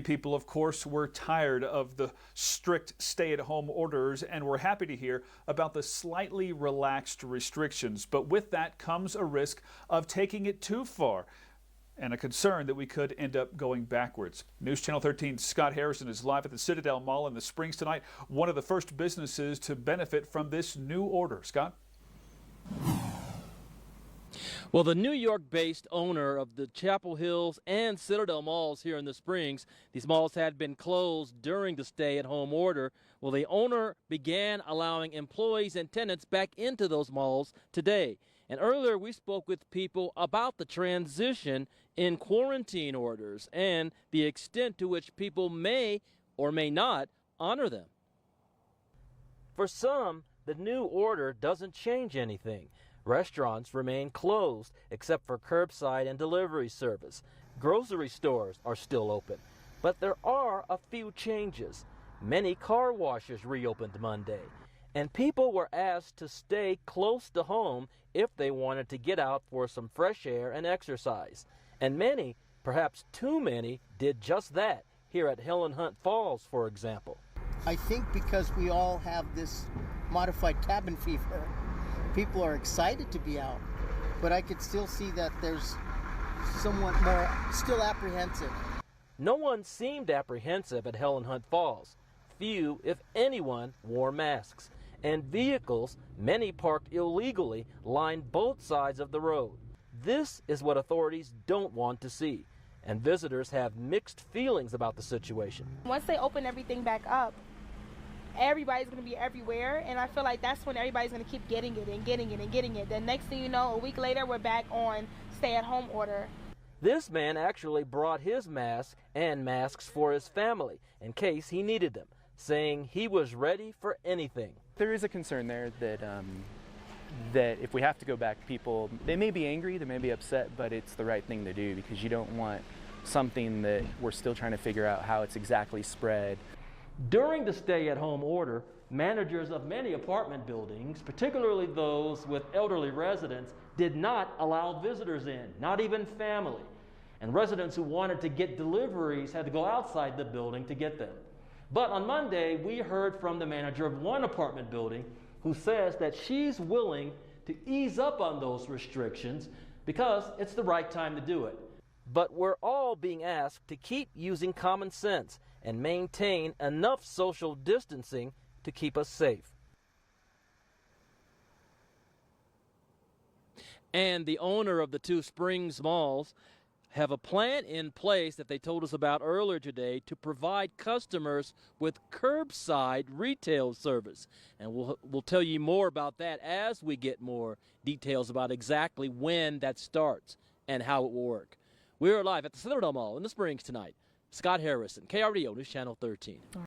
People, of course, were tired of the strict stay-at-home orders and were happy to hear about the slightly relaxed restrictions. But with that comes a risk of taking it too far and a concern that we could end up going backwards. News Channel 13's Scott Harrison is live at the Citadel Mall in the Springs tonight, one of the first businesses to benefit from this new order. Scott? Well, the New York-based owner of the Chapel Hills and Citadel malls here in the Springs, these malls had been closed during the stay-at-home order. Well, the owner began allowing employees and tenants back into those malls today. And earlier we spoke with people about the transition in quarantine orders and the extent to which people may or may not honor them. For some, the new order doesn't change anything. Restaurants remain closed except for curbside and delivery service. Grocery stores are still open, but there are a few changes. Many car washes reopened Monday, and people were asked to stay close to home if they wanted to get out for some fresh air and exercise. And many, perhaps too many, did just that here at Helen Hunt Falls, for example. I think because we all have this modified cabin fever, people are excited to be out, but I could still see that there's somewhat more still apprehensive. No one seemed apprehensive at Helen Hunt Falls. Few, if anyone, wore masks. And vehicles, many parked illegally, lined both sides of the road. This is what authorities don't want to see. And visitors have mixed feelings about the situation. Once they open everything back up, everybody's going to be everywhere, and I feel like that's when everybody's going to keep getting it and getting it and getting it. Then next thing you know, a week later, we're back on stay-at-home order. This man actually brought his mask and masks for his family in case he needed them, saying he was ready for anything. There is a concern there that that if we have to go back, people, they may be angry, they may be upset, but it's the right thing to do because you don't want something that we're still trying to figure out how it's exactly spread. During the stay-at-home order, managers of many apartment buildings, particularly those with elderly residents, did not allow visitors in, not even family. And residents who wanted to get deliveries had to go outside the building to get them. But on Monday, we heard from the manager of one apartment building who says that she's willing to ease up on those restrictions because it's the right time to do it. But we're all being asked to keep using common sense and maintain enough social distancing to keep us safe. And the owner of the two Springs malls have a plan in place that they told us about earlier today to provide customers with curbside retail service. And we'll tell you more about that as we get more details about exactly when that starts and how it will work. We're live at the Citadel Mall in the Springs tonight. Scott Harrison, KRDO News Channel 13.